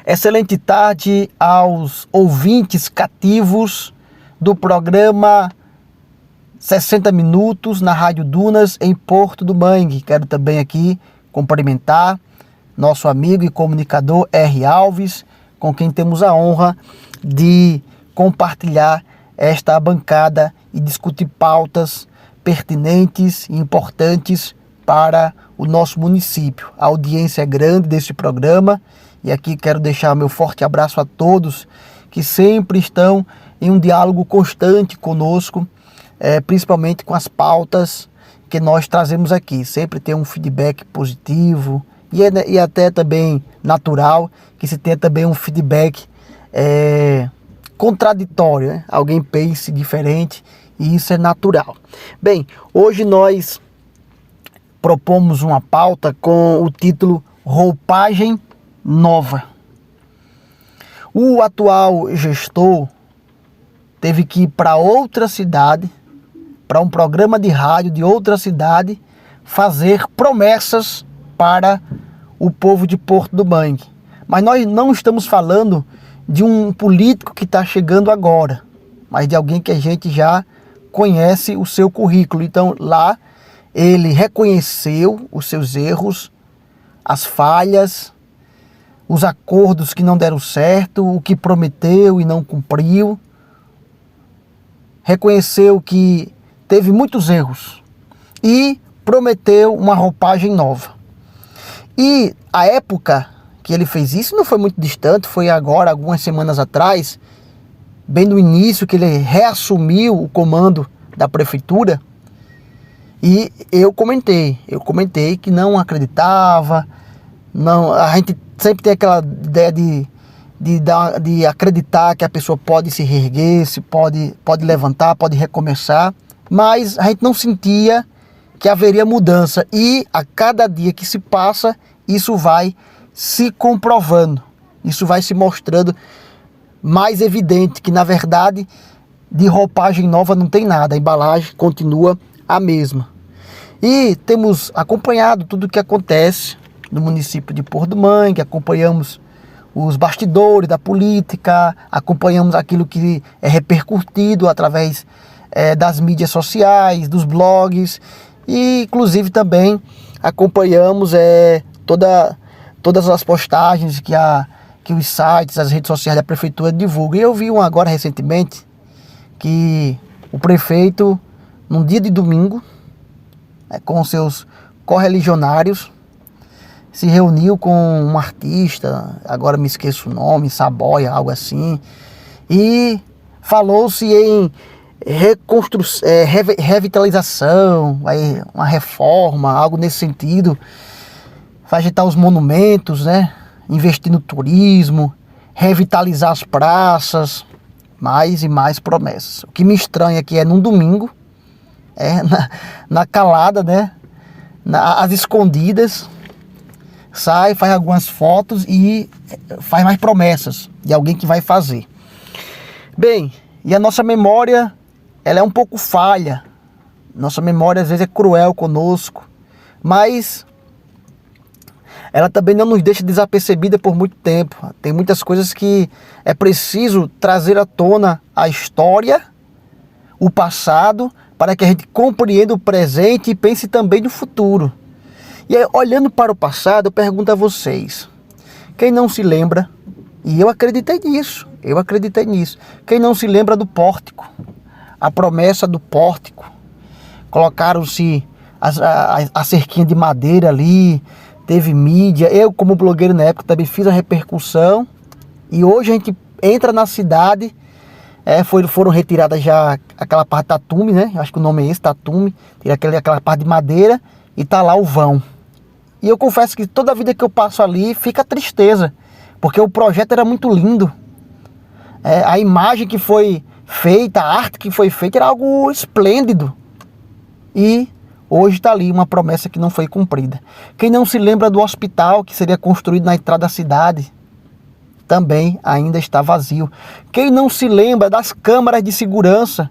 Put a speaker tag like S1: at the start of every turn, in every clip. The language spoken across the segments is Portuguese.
S1: Excelente tarde aos ouvintes cativos do programa 60 Minutos na Rádio Dunas em Porto do Mangue. Quero também aqui cumprimentar nosso amigo e comunicador R. Alves, com quem temos a honra de compartilhar esta bancada e discutir pautas pertinentes e importantes para o nosso município. A audiência é grande deste programa e aqui quero deixar meu forte abraço a todos que sempre estão em um diálogo constante conosco, principalmente com as pautas que nós trazemos aqui. Sempre tem um feedback positivo e até também natural que se tenha também um feedback contraditório, né? Alguém pense diferente e isso é natural. Bem, hoje nós propomos uma pauta com o título Roupagem Nova. O atual gestor teve que ir para outra cidade, para um programa de rádio de outra cidade, fazer promessas para o povo de Porto do Mangue. Mas nós não estamos falando de um político que está chegando agora, mas de alguém que a gente já conhece o seu currículo. Então lá ele reconheceu os seus erros, as falhas, os acordos que não deram certo, o que prometeu e não cumpriu. Reconheceu que teve muitos erros e prometeu uma roupagem nova. E a época que ele fez isso não foi muito distante, foi agora, algumas semanas atrás, bem no início que ele reassumiu o comando da prefeitura. E eu comentei que não acreditava, a gente sempre tem aquela ideia de acreditar que a pessoa pode se reerguer, pode levantar, pode recomeçar, mas a gente não sentia que haveria mudança e a cada dia que se passa, isso vai se comprovando, isso vai se mostrando mais evidente que na verdade de roupagem nova não tem nada, a embalagem continua a mesma. E temos acompanhado tudo o que acontece no município de Porto do Mangue, acompanhamos os bastidores da política, acompanhamos aquilo que é repercutido através das mídias sociais, dos blogs, e inclusive também acompanhamos todas as postagens que os sites, as redes sociais da prefeitura divulgam. E eu vi agora recentemente que o prefeito, num dia de domingo, com seus correligionários, se reuniu com um artista, agora me esqueço o nome, Saboia, algo assim, e falou-se em revitalização, uma reforma, algo nesse sentido, ajeitar os monumentos, né? Investir no turismo, revitalizar as praças, mais e mais promessas. O que me estranha aqui é num domingo, na calada, né? Às escondidas, sai, faz algumas fotos e faz mais promessas de alguém que vai fazer. Bem, e a nossa memória, ela é um pouco falha. Nossa memória às vezes é cruel conosco, mas ela também não nos deixa desapercebida por muito tempo. Tem muitas coisas que é preciso trazer à tona a história, o passado, para que a gente compreenda o presente e pense também no futuro. E aí, olhando para o passado, eu pergunto a vocês, quem não se lembra, e eu acreditei nisso, quem não se lembra do pórtico, a promessa do pórtico, colocaram-se a cerquinha de madeira ali, teve mídia, eu como blogueiro na época também fiz a repercussão, e hoje a gente entra na cidade, foram retiradas já aquela parte tatume, né? Acho que o nome é esse, tatume, tira aquela parte de madeira e tá lá o vão. E eu confesso que toda vida que eu passo ali fica tristeza, porque o projeto era muito lindo. A imagem que foi feita, a arte que foi feita era algo esplêndido. E hoje está ali uma promessa que não foi cumprida. Quem não se lembra do hospital que seria construído na entrada da cidade, também ainda está vazio. Quem não se lembra das câmaras de segurança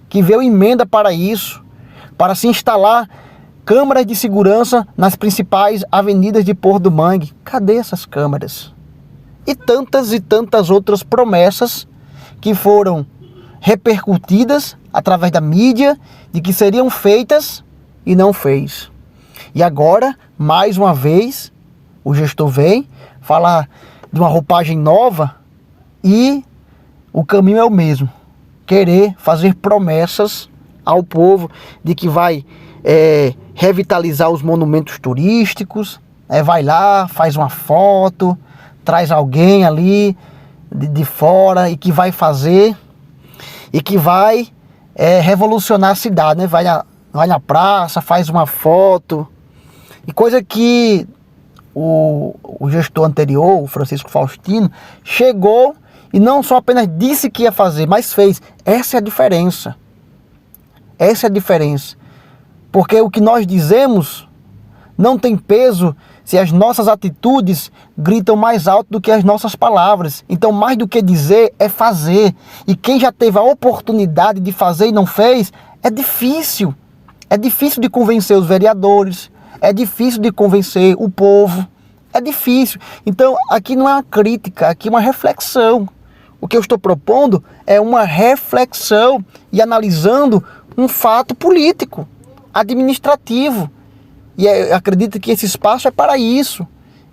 S1: que veio emenda para isso, para se instalar câmaras de segurança nas principais avenidas de Porto do Mangue? Cadê essas câmaras? e tantas outras promessas que foram repercutidas através da mídia, de que seriam feitas e não fez. E agora, mais uma vez, o gestor vem falar de uma roupagem nova e o caminho é o mesmo. Querer fazer promessas ao povo de que vai revitalizar os monumentos turísticos, vai lá, faz uma foto, traz alguém ali de fora e que vai fazer e que vai revolucionar a cidade, né? Vai na praça, faz uma foto, e coisa que o gestor anterior, o Francisco Faustino, chegou e não só apenas disse que ia fazer, mas fez. Essa é a diferença. Essa é a diferença. Porque o que nós dizemos não tem peso se as nossas atitudes gritam mais alto do que as nossas palavras. Então, mais do que dizer, é fazer. E quem já teve a oportunidade de fazer e não fez, é difícil. É difícil de convencer os vereadores, é difícil de convencer o povo, é difícil. Então, aqui não é uma crítica, aqui é uma reflexão. O que eu estou propondo é uma reflexão e analisando um fato político, administrativo. E eu acredito que esse espaço é para isso.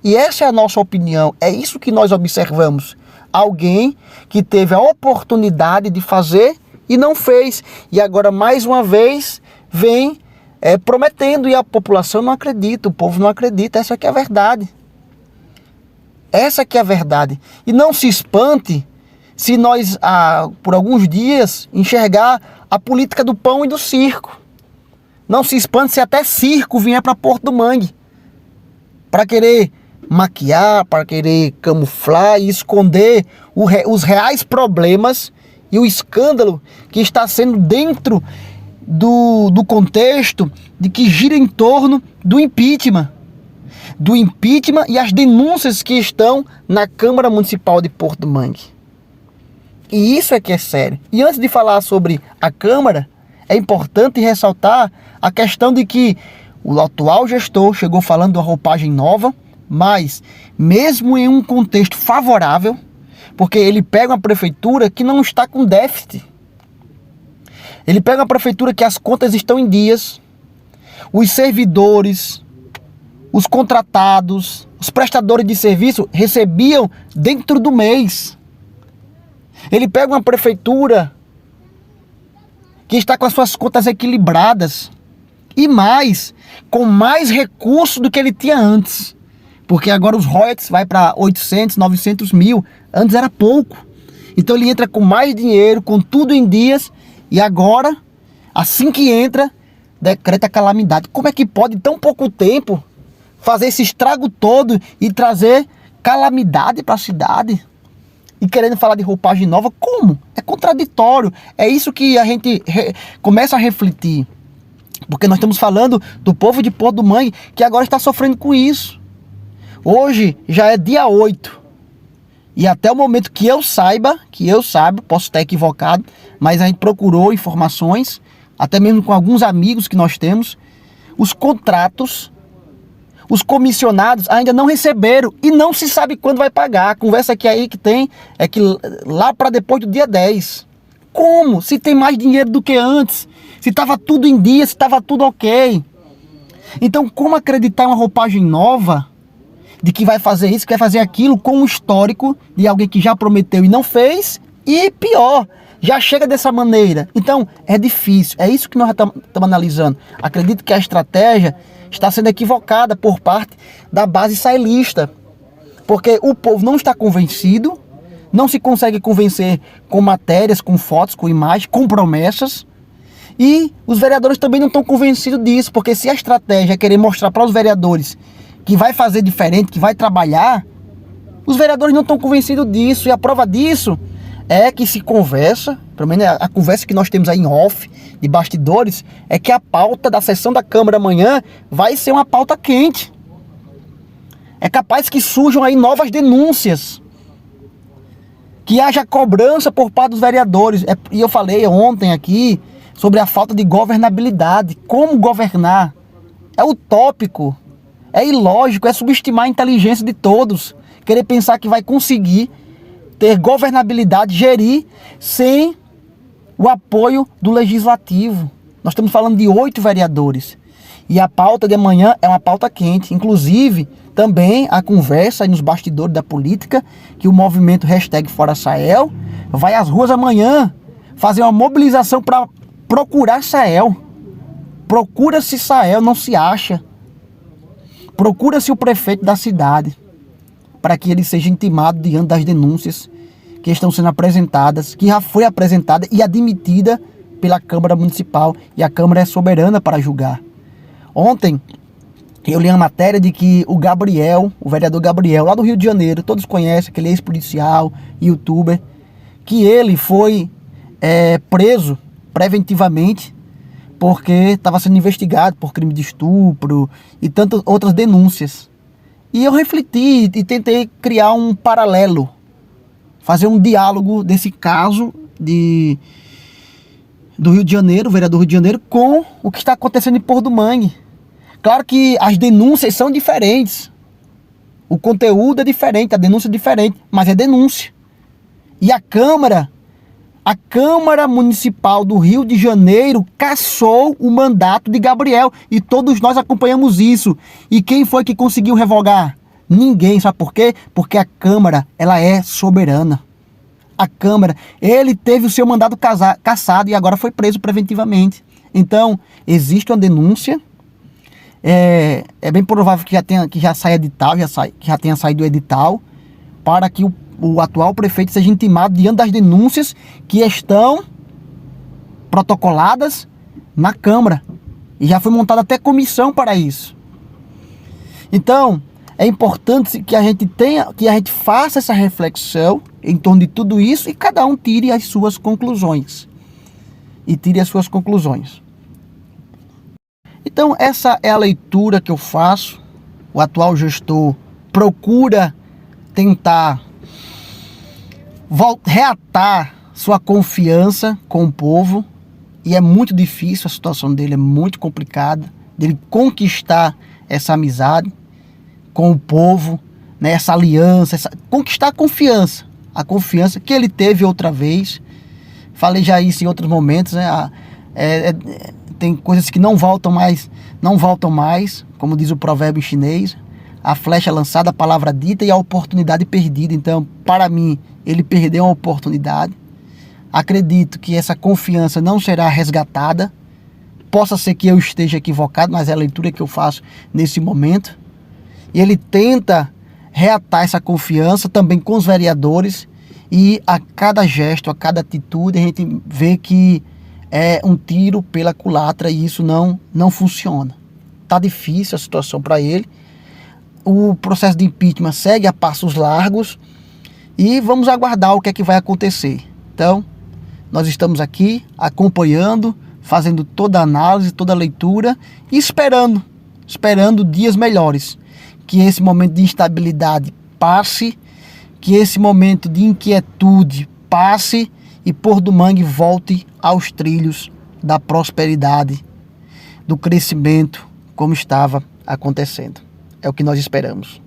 S1: E essa é a nossa opinião, é isso que nós observamos. Alguém que teve a oportunidade de fazer e não fez. E agora, mais uma vez, vem prometendo e a população não acredita, o povo não acredita. Essa aqui é a verdade. Essa aqui é a verdade. E não se espante se nós, por alguns dias, enxergar a política do pão e do circo. Não se espante se até circo vier para Porto do Mangue, para querer maquiar, para querer camuflar e esconder os reais problemas e o escândalo que está sendo dentro do contexto de que gira em torno do impeachment e as denúncias que estão na Câmara Municipal de Porto do Mangue. E isso é que é sério. E antes de falar sobre a Câmara, é importante ressaltar a questão de que o atual gestor chegou falando de uma roupagem nova, mas mesmo em um contexto favorável, porque ele pega uma prefeitura que não está com déficit. Ele pega uma prefeitura que as contas estão em dias, os servidores, os contratados, os prestadores de serviço recebiam dentro do mês. Ele pega uma prefeitura que está com as suas contas equilibradas e mais, com mais recursos do que ele tinha antes. Porque agora os royalties vai para 800, 900 mil, antes era pouco. Então ele entra com mais dinheiro, com tudo em dias, e agora, assim que entra, decreta calamidade. Como é que pode, em tão pouco tempo, fazer esse estrago todo e trazer calamidade para a cidade? E querendo falar de roupagem nova, como? É contraditório. É isso que a gente começa a refletir. Porque nós estamos falando do povo de Porto do Mangue, que agora está sofrendo com isso. Hoje já é dia 8. E até o momento que eu saiba, posso estar equivocado, mas a gente procurou informações, até mesmo com alguns amigos que nós temos, os contratos, os comissionados ainda não receberam e não se sabe quando vai pagar. A conversa que aí que tem é que lá para depois do dia 10. Como? Se tem mais dinheiro do que antes, se estava tudo em dia, se estava tudo ok. Então, como acreditar em uma roupagem nova de que vai fazer isso, que vai fazer aquilo, com um histórico de alguém que já prometeu e não fez, e pior, já chega dessa maneira. Então, é difícil, é isso que nós estamos analisando. Acredito que a estratégia está sendo equivocada por parte da base sailista, porque o povo não está convencido, não se consegue convencer com matérias, com fotos, com imagens, com promessas, e os vereadores também não estão convencidos disso, porque se a estratégia é querer mostrar para os vereadores que vai fazer diferente, que vai trabalhar, os vereadores não estão convencidos disso. E a prova disso é que se conversa, pelo menos a conversa que nós temos aí em off, de bastidores, é que a pauta da sessão da Câmara amanhã vai ser uma pauta quente. É capaz que surjam aí novas denúncias, que haja cobrança por parte dos vereadores. E eu falei ontem aqui sobre a falta de governabilidade. Como governar? É utópico. É ilógico, é subestimar a inteligência de todos querer pensar que vai conseguir ter governabilidade, gerir sem o apoio do legislativo. Nós estamos falando de 8 vereadores. E a pauta de amanhã é uma pauta quente. Inclusive, também a conversa aí nos bastidores da política, que o movimento #ForaSael vai às ruas amanhã fazer uma mobilização para procurar Sael. Procura-se Sael, não se acha. Procura-se o prefeito da cidade, para que ele seja intimado diante das denúncias que estão sendo apresentadas, que já foi apresentada e admitida pela Câmara Municipal, e a Câmara é soberana para julgar. Ontem eu li uma matéria de que o Gabriel, o vereador Gabriel, lá do Rio de Janeiro, todos conhecem, aquele ex-policial, youtuber, que ele foi preso preventivamente porque estava sendo investigado por crime de estupro e tantas outras denúncias. E eu refleti e tentei criar um paralelo, fazer um diálogo desse caso do Rio de Janeiro, o vereador do Rio de Janeiro, com o que está acontecendo em Porto do Mangue. Claro que as denúncias são diferentes, o conteúdo é diferente, a denúncia é diferente, mas é denúncia. E a Câmara Municipal do Rio de Janeiro cassou o mandato de Gabriel, e todos nós acompanhamos isso. E quem foi que conseguiu revogar? Ninguém. Sabe por quê? Porque a Câmara, ela é soberana. A Câmara, ele teve o seu mandato cassado e agora foi preso preventivamente. Então, existe uma denúncia. É bem provável que já saia edital, que já tenha saído o edital, para que o atual prefeito seja intimado diante das denúncias que estão protocoladas na Câmara. E já foi montada até comissão para isso. Então, é importante que a gente faça essa reflexão em torno de tudo isso e cada um tire as suas conclusões. Então, essa é a leitura que eu faço. O atual gestor procura tentar reatar sua confiança com o povo, e é muito difícil, a situação dele é muito complicada, dele conquistar essa amizade com o povo, né, essa aliança, conquistar a confiança que ele teve outra vez. Falei já isso em outros momentos, né? Tem coisas que não voltam mais, como diz o provérbio chinês: a flecha lançada, a palavra dita e a oportunidade perdida. Então, para mim, ele perdeu uma oportunidade. Acredito que essa confiança não será resgatada. Possa ser que eu esteja equivocado, mas é a leitura que eu faço nesse momento. E ele tenta reatar essa confiança também com os vereadores, e a cada gesto, a cada atitude, a gente vê que é um tiro pela culatra, e isso não funciona. Tá difícil a situação para ele. O processo de impeachment segue a passos largos e vamos aguardar o que é que vai acontecer. Então, nós estamos aqui acompanhando, fazendo toda a análise, toda a leitura e esperando dias melhores. Que esse momento de instabilidade passe, que esse momento de inquietude passe e Porto do Mangue volte aos trilhos da prosperidade, do crescimento, como estava acontecendo. É o que nós esperamos.